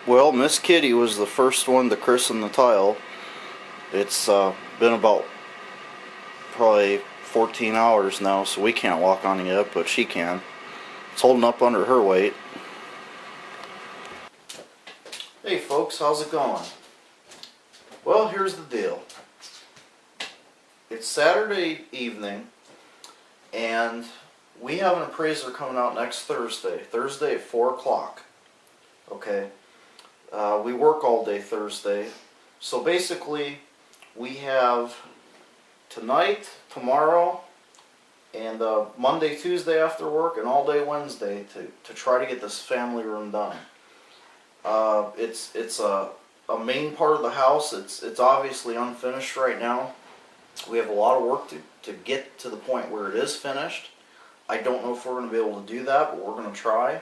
Well, Miss Kitty was the first one to christen the tile. It's been about probably 14 hours now, so we can't walk on it yet, but she can. It's holding up under her weight. Hey folks, how's it going? Well, here's the deal. It's Saturday evening, and we have an appraiser coming out next Thursday at 4 o'clock. Okay? We work all day Thursday, so basically we have tonight, tomorrow, and Monday, Tuesday after work, and all day Wednesday to try to get this family room done. It's a main part of the house. It's obviously unfinished right now. We have a lot of work to get to the point where it is finished. I don't know if we're going to be able to do that, but we're going to try.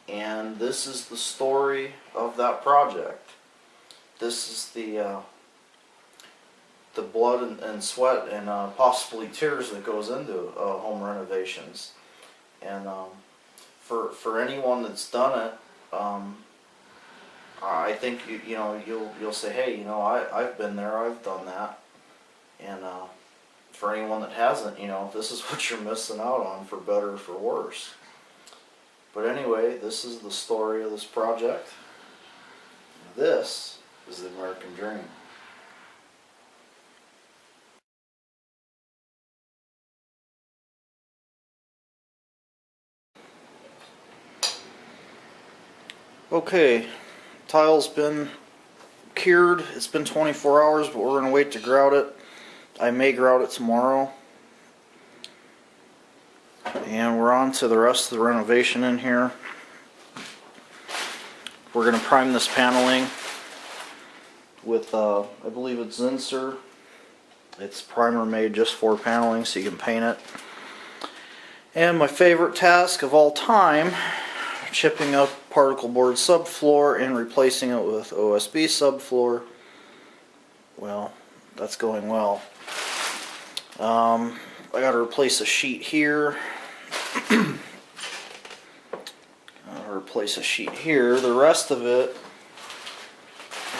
And this is the story of that project. This is the blood and sweat and possibly tears that goes into home renovations. And for anyone that's done it, I think you'll say, hey, I've been there, I've done that. And for anyone that hasn't, this is what you're missing out on, for better or for worse. But anyway, this is the story of this project. This is the American dream. Okay, tile's been cured. It's been 24 hours, but we're going to wait to grout it. I may grout it tomorrow. And we're on to the rest of the renovation in here. We're going to prime this paneling with, I believe it's Zinsser. It's primer made just for paneling, so you can paint it. And my favorite task of all time, chipping up particle board subfloor and replacing it with OSB subfloor. Well, that's going well. I got to replace a sheet here. Replace a sheet here. The rest of it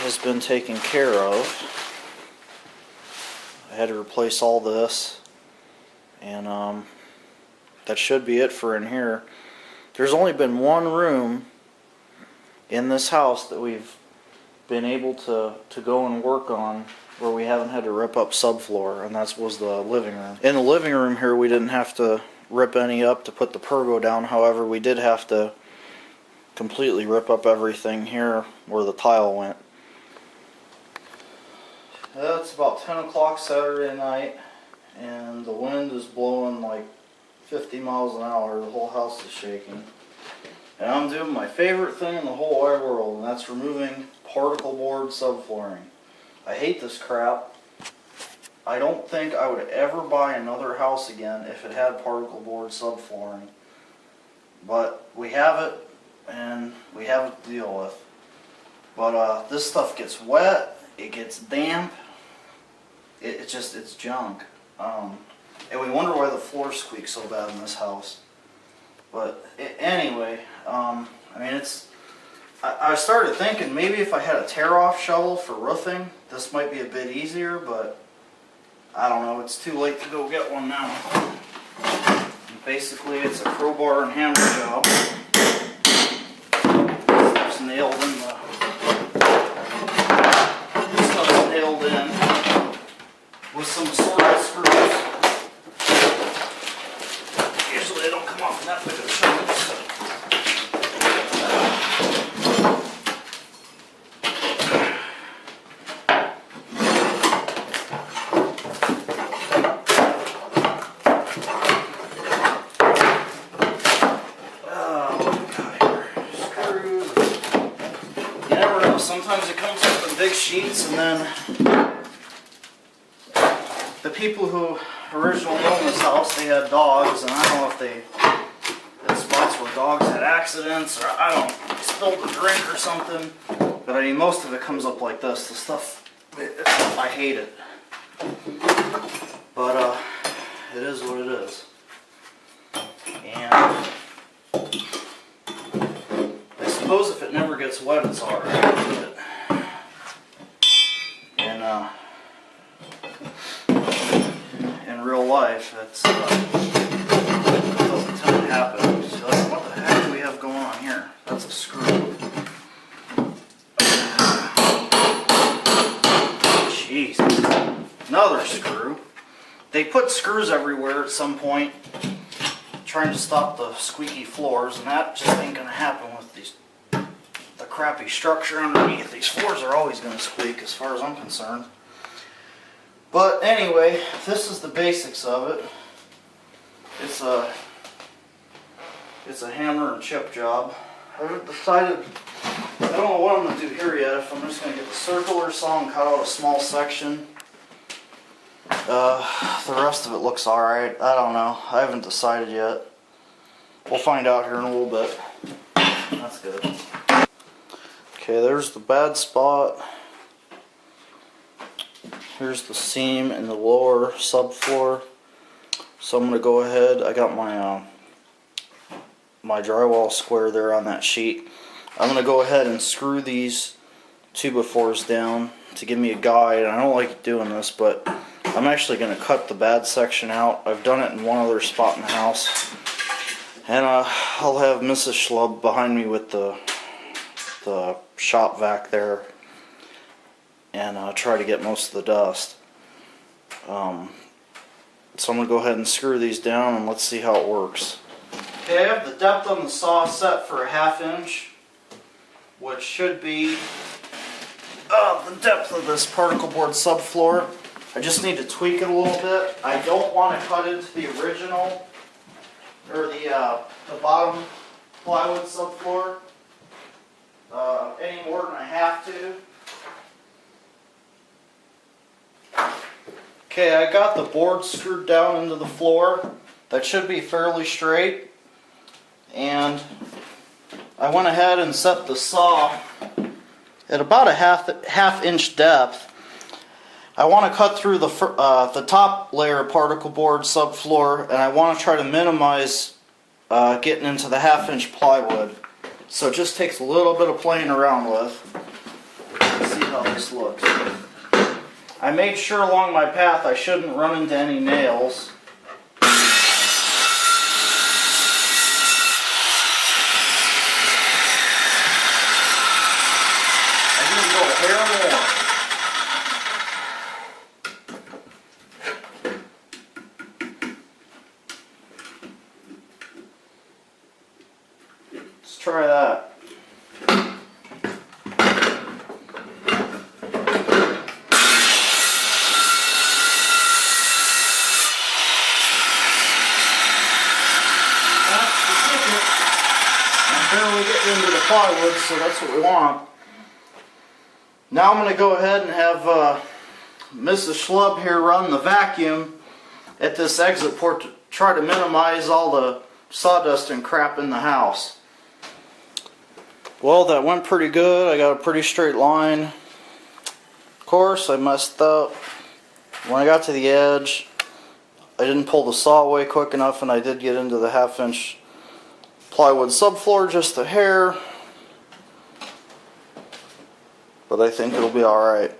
has been taken care of. I had to replace all this, and that should be it for in here. There's only been one room in this house that we've been able to go and work on where we haven't had to rip up subfloor, and that was the living room. In the living room here, we didn't have to rip any up to put the pergo down. However, we did have to completely rip up everything here where the tile went. It's about 10 o'clock Saturday night, and the wind is blowing like 50 miles an hour. The whole house is shaking. And I'm doing my favorite thing in the whole wide world, and that's removing particle board subflooring. I hate this crap. I don't think I would ever buy another house again if it had particle board subflooring. But we have it, and we have it to deal with. But this stuff gets wet, it gets damp, it's junk. And we wonder why the floor squeaks so bad in this house. But anyway, I mean, I started thinking maybe if I had a tear-off shovel for roofing, this might be a bit easier, but I don't know, it's too late to go get one now. Basically, it's a crowbar and hammer job. Stuff's nailed in with some assorted screws. Usually they don't come off in that big of chunks. Sometimes it comes up in big sheets, and then the people who originally owned this house, they had dogs, and I don't know if they had spots where dogs had accidents, or I don't know, spilled a drink or something. But I mean, most of it comes up like this. The stuff, I hate it. But it is what it is. And I suppose suppose if it never gets wet, it's alright. And in real life, it doesn't tend to happen. So like, what the heck do we have going on here? That's a screw. Jesus. Another screw. They put screws everywhere at some point, trying to stop the squeaky floors, and that just ain't gonna happen with the crappy structure underneath. These floors are always gonna squeak as far as I'm concerned. But anyway, this is the basics of it. It's a hammer and chip job. I've decided, I don't know what I'm gonna do here yet, if I'm just gonna get the circular saw and cut out a small section. The rest of it looks alright. I don't know. I haven't decided yet. We'll find out here in a little bit. That's good. Okay, there's the bad spot. Here's the seam in the lower subfloor. So I'm going to go ahead. I got my my drywall square there on that sheet. I'm going to go ahead and screw these 2x4s down to give me a guide. And I don't like doing this, but I'm actually going to cut the bad section out. I've done it in one other spot in the house. And I'll have Mrs. Schlub behind me with the shop vac there. And try to get most of the dust. So I'm going to go ahead and screw these down and let's see how it works. Okay, I have the depth on the saw set for a 1/2 inch, which should be the depth of this particle board subfloor. I just need to tweak it a little bit. I don't want to cut into the original, or the bottom plywood subfloor any more than I have to. Okay, I got the board screwed down into the floor. That should be fairly straight. And I went ahead and set the saw at about a half inch depth. I want to cut through the top layer of particle board subfloor, and I want to try to minimize getting into the 1/2 inch plywood. So it just takes a little bit of playing around with. Let's see how this looks. I made sure along my path I shouldn't run into any nails. I didn't go a hair more. Let's try that. Barely getting into the plywood, so that's what we want. Now I'm going to go ahead and have Mrs. Schlub here run the vacuum at this exit port to try to minimize all the sawdust and crap in the house. Well, that went pretty good. I got a pretty straight line. Of course, I messed up. When I got to the edge, I didn't pull the saw away quick enough, and I did get into the 1/2 inch plywood subfloor just a hair, but I think it'll be alright.